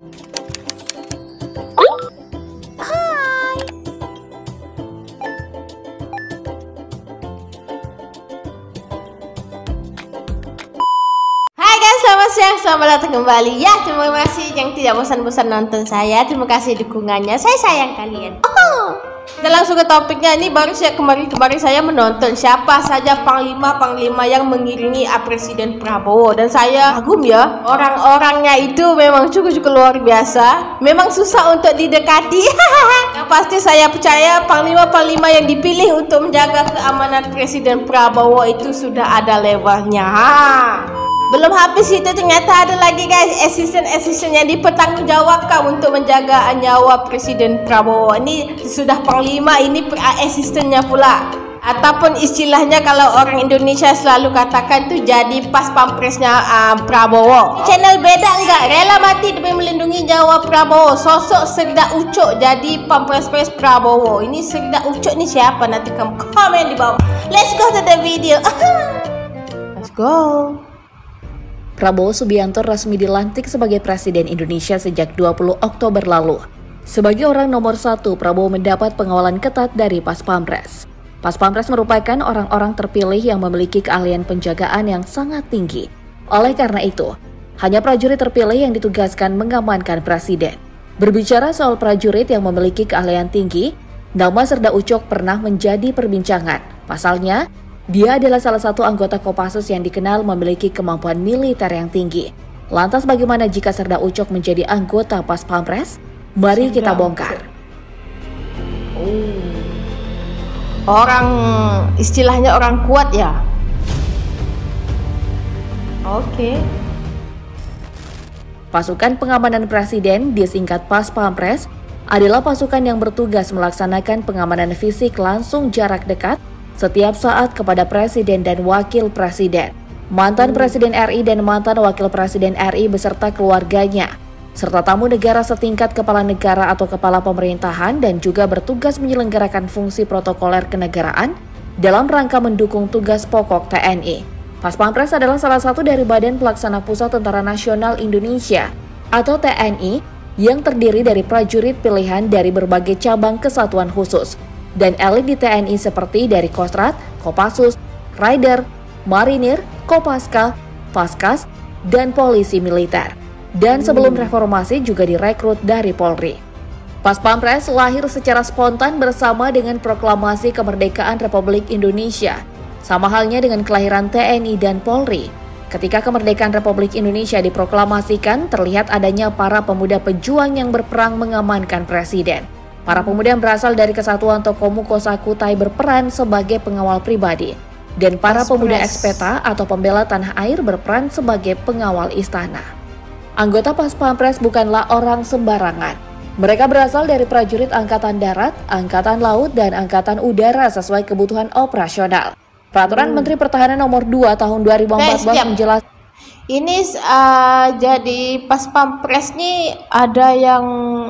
Hai guys, selamat siang, selamat datang kembali. Ya, terima kasih yang tidak bosan-bosan nonton saya. Terima kasih dukungannya, saya sayang kalian. Kita langsung ke topiknya. Ini baru saya kemarin saya menonton siapa saja panglima yang mengiringi Presiden Prabowo, dan saya kagum ya, orang-orangnya itu memang cukup luar biasa. Memang susah untuk didekati. Yang pasti saya percaya panglima yang dipilih untuk menjaga keamanan Presiden Prabowo itu sudah ada levelnya. Belum habis itu, ternyata ada lagi guys, asisten yang dipertanggungjawabkan untuk menjaga nyawa Presiden Prabowo. Ini sudah panglima, ini asistennya pula, ataupun istilahnya kalau orang Indonesia selalu katakan tuh jadi pas pampresnya Prabowo. Channel beda enggak, rela mati demi melindungi nyawa Prabowo. Sosok Serda Ucok jadi pampres Prabowo. Ini Serda Ucok ini siapa? Nanti kamu komen di bawah. Let's go to the video. Let's go. Prabowo Subianto resmi dilantik sebagai Presiden Indonesia sejak 20 Oktober lalu. Sebagai orang nomor 1, Prabowo mendapat pengawalan ketat dari Pas Pampres. Pas Pampres merupakan orang-orang terpilih yang memiliki keahlian penjagaan yang sangat tinggi. Oleh karena itu, hanya prajurit terpilih yang ditugaskan mengamankan Presiden. Berbicara soal prajurit yang memiliki keahlian tinggi, nama Serda Ucok pernah menjadi perbincangan. Pasalnya, dia adalah salah satu anggota Kopassus yang dikenal memiliki kemampuan militer yang tinggi. Lantas bagaimana jika Serda Ucok menjadi anggota Pas Pampres? Mari kita bongkar. Orang istilahnya orang kuat ya. Oke. Pasukan pengamanan Presiden, disingkat Pas Pampres, adalah pasukan yang bertugas melaksanakan pengamanan fisik langsung jarak dekat setiap saat kepada Presiden dan Wakil Presiden, mantan Presiden RI dan mantan Wakil Presiden RI beserta keluarganya, serta tamu negara setingkat kepala negara atau kepala pemerintahan, dan juga bertugas menyelenggarakan fungsi protokoler kenegaraan dalam rangka mendukung tugas pokok TNI. Pas Pampres adalah salah satu dari Badan Pelaksana Pusat Tentara Nasional Indonesia atau TNI yang terdiri dari prajurit pilihan dari berbagai cabang kesatuan khusus dan elit di TNI seperti dari Kostrat, Kopassus, Raider, Marinir, Kopaska, Paskas, dan Polisi Militer. Dan sebelum reformasi juga direkrut dari Polri. Pas Pampres lahir secara spontan bersama dengan proklamasi kemerdekaan Republik Indonesia. Sama halnya dengan kelahiran TNI dan Polri. Ketika kemerdekaan Republik Indonesia diproklamasikan, terlihat adanya para pemuda pejuang yang berperang mengamankan Presiden. Para pemuda yang berasal dari Kesatuan Tokomu Kosakutai berperan sebagai pengawal pribadi, dan para pemuda ekspeta atau pembela tanah air berperan sebagai pengawal istana. Anggota Pas Pampres bukanlah orang sembarangan. Mereka berasal dari prajurit Angkatan Darat, Angkatan Laut, dan Angkatan Udara sesuai kebutuhan operasional. Peraturan Menteri Pertahanan Nomor 2 Tahun 2014 menjelaskan. Ini jadi Pas Pampres nih ada yang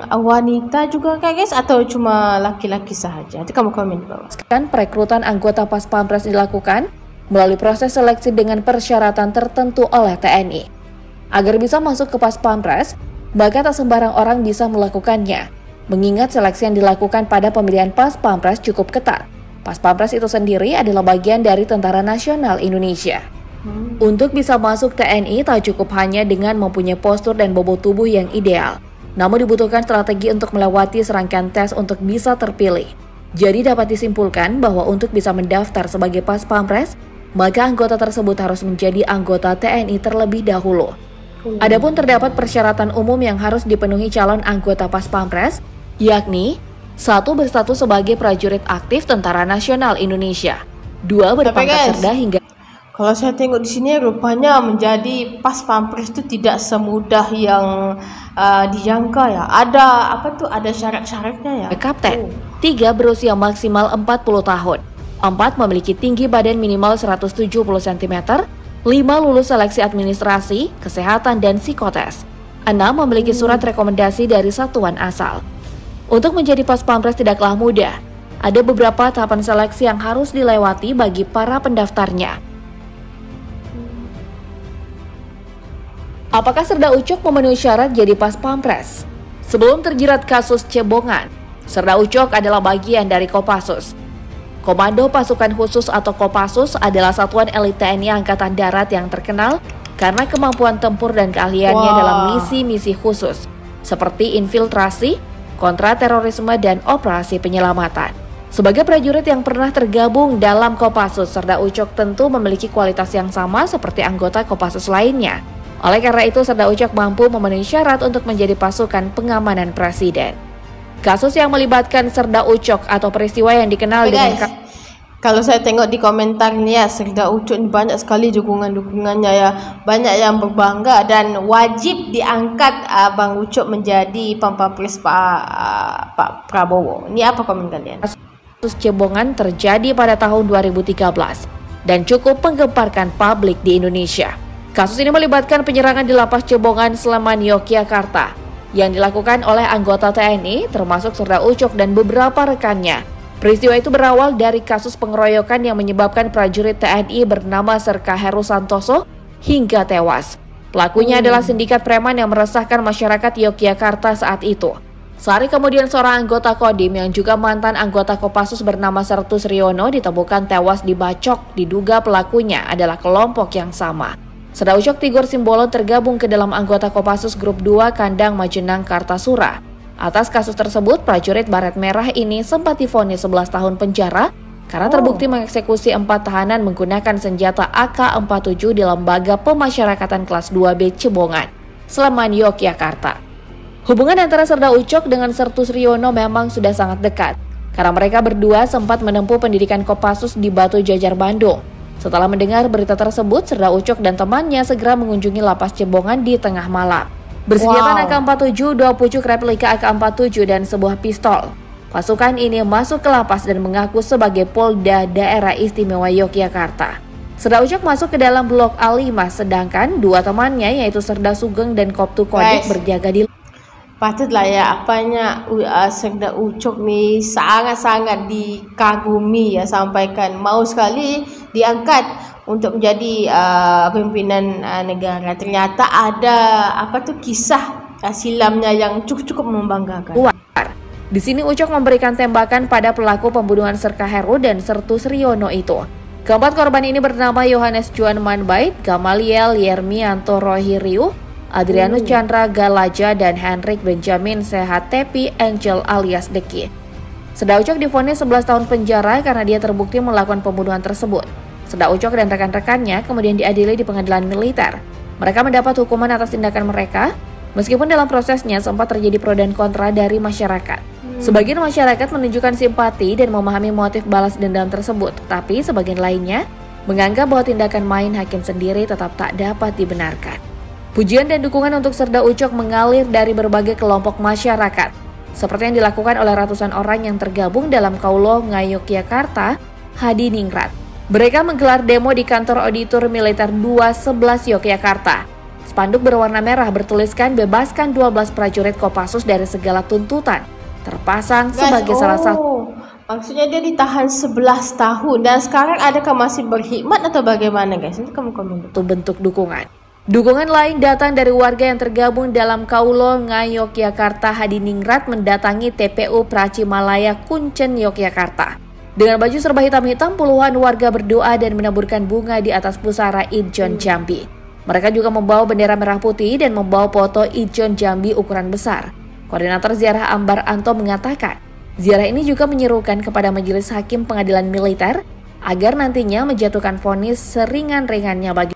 wanita juga kan guys, atau cuma laki-laki saja? Nanti kamu komen di bawah. Perekrutan anggota Pas Pampres dilakukan melalui proses seleksi dengan persyaratan tertentu oleh TNI. Agar bisa masuk ke Pas Pampres, maka tak sembarang orang bisa melakukannya. Mengingat seleksi yang dilakukan pada pemilihan Pas Pampres cukup ketat. Pas Pampres itu sendiri adalah bagian dari Tentara Nasional Indonesia. Untuk bisa masuk TNI tak cukup hanya dengan mempunyai postur dan bobot tubuh yang ideal, namun dibutuhkan strategi untuk melewati serangkaian tes untuk bisa terpilih. Jadi dapat disimpulkan bahwa untuk bisa mendaftar sebagai Pas Pampres, maka anggota tersebut harus menjadi anggota TNI terlebih dahulu. Adapun terdapat persyaratan umum yang harus dipenuhi calon anggota Pas Pampres, yakni 1. Berstatus sebagai prajurit aktif Tentara Nasional Indonesia, 2. Berpangkat Serda hingga. Kalau saya tengok di sini rupanya menjadi Pas Pampres itu tidak semudah yang dijangka ya. Ada apa tuh? Ada syarat-syaratnya ya. Kapten. 3. Berusia maksimal 40 tahun. 4. Memiliki tinggi badan minimal 170 cm. 5. Lulus seleksi administrasi, kesehatan, dan psikotes. 6. Memiliki surat rekomendasi dari satuan asal. Untuk menjadi Pas Pampres tidaklah mudah. Ada beberapa tahapan seleksi yang harus dilewati bagi para pendaftarnya. Apakah Serda Ucok memenuhi syarat jadi pas pampres? Sebelum terjerat kasus cebongan, Serda Ucok adalah bagian dari Kopassus. Komando Pasukan Khusus atau Kopassus adalah satuan elit TNI Angkatan Darat yang terkenal karena kemampuan tempur dan keahliannya dalam misi-misi khusus, seperti infiltrasi, kontraterorisme, dan operasi penyelamatan. Sebagai prajurit yang pernah tergabung dalam Kopassus, Serda Ucok tentu memiliki kualitas yang sama seperti anggota Kopassus lainnya. Oleh karena itu, Serda Ucok mampu memenuhi syarat untuk menjadi pasukan pengamanan presiden. Kasus yang melibatkan Serda Ucok atau peristiwa yang dikenal dengan... Kalau saya tengok di komentarnya, Serda Ucok ini banyak sekali dukungannya ya. Banyak yang berbangga dan wajib diangkat Bang Ucok menjadi pampapres Pak Prabowo. Ini apa komen kalian? Kasus cebongan terjadi pada tahun 2013 dan cukup menggemparkan publik di Indonesia. Kasus ini melibatkan penyerangan di Lapas Cebongan, Sleman, Yogyakarta yang dilakukan oleh anggota TNI termasuk Serda Ucok dan beberapa rekannya. Peristiwa itu berawal dari kasus pengeroyokan yang menyebabkan prajurit TNI bernama Serka Heru Santoso hingga tewas. Pelakunya adalah sindikat preman yang meresahkan masyarakat Yogyakarta saat itu. Sehari kemudian seorang anggota Kodim yang juga mantan anggota Kopassus bernama Sertus Riono ditemukan tewas dibacok, diduga pelakunya adalah kelompok yang sama. Serda Ucok Tigor Simbolon tergabung ke dalam anggota Kopassus Grup 2 Kandang Majenang Kartasura. Atas kasus tersebut, prajurit baret merah ini sempat divonis 11 tahun penjara karena terbukti mengeksekusi 4 tahanan menggunakan senjata AK-47 di Lembaga Pemasyarakatan Kelas 2B Cebongan, Sleman, Yogyakarta. Hubungan antara Serda Ucok dengan Sertus Riono memang sudah sangat dekat karena mereka berdua sempat menempuh pendidikan Kopassus di Batu Jajar, Bandung. Setelah mendengar berita tersebut, Serda Ucok dan temannya segera mengunjungi Lapas Cebongan di tengah malam. Bersenjata AK-47, 2 pucuk replika AK-47 dan sebuah pistol. Pasukan ini masuk ke lapas dan mengaku sebagai Polda Daerah Istimewa Yogyakarta. Serda Ucok masuk ke dalam blok A5, sedangkan 2 temannya yaitu Serda Sugeng dan Koptu Kodik berjaga di... Patutlah ya, Serda Ucok nih sangat-sangat dikagumi ya, sampaikan mau sekali diangkat untuk menjadi pimpinan negara. Ternyata ada kisah silamnya yang cukup membanggakan. Di sini Ucok memberikan tembakan pada pelaku pembunuhan Serka Heru dan Sertus Riono itu. Keempat korban ini bernama Yohanes Juan Manbait, Gamaliel Yermianto Rohiriu, Adrianus Chandra Galaja, dan Henrik Benjamin Sehat Tepi Angel alias Deki. Serda Ucok divonis 11 tahun penjara karena dia terbukti melakukan pembunuhan tersebut. Serda Ucok dan rekan-rekannya kemudian diadili di pengadilan militer. Mereka mendapat hukuman atas tindakan mereka, meskipun dalam prosesnya sempat terjadi pro dan kontra dari masyarakat. Sebagian masyarakat menunjukkan simpati dan memahami motif balas dendam tersebut, tetapi sebagian lainnya menganggap bahwa tindakan main hakim sendiri tetap tak dapat dibenarkan. Pujian dan dukungan untuk Serda Ucok mengalir dari berbagai kelompok masyarakat, seperti yang dilakukan oleh ratusan orang yang tergabung dalam Kaulo Ngayogyakarta Hadiningrat. Mereka menggelar demo di kantor auditor militer 211 Yogyakarta. Spanduk berwarna merah bertuliskan "Bebaskan 12 prajurit Kopassus dari segala tuntutan" terpasang sebagai salah satu. Maksudnya dia ditahan 11 tahun dan sekarang adakah masih berkhidmat atau bagaimana guys? Nanti kamu komen. Itu bentuk dukungan. Dukungan lain datang dari warga yang tergabung dalam Kaulo Ngayogyakarta Hadiningrat mendatangi TPU Pracimalaya Kuncen Yogyakarta. Dengan baju serba hitam-hitam, puluhan warga berdoa dan menaburkan bunga di atas pusara Ijon Jambi. Mereka juga membawa bendera merah putih dan membawa foto Ijon Jambi ukuran besar. Koordinator ziarah Ambar Anto mengatakan, ziarah ini juga menyerukan kepada Majelis Hakim Pengadilan Militer agar nantinya menjatuhkan vonis seringan-ringannya bagi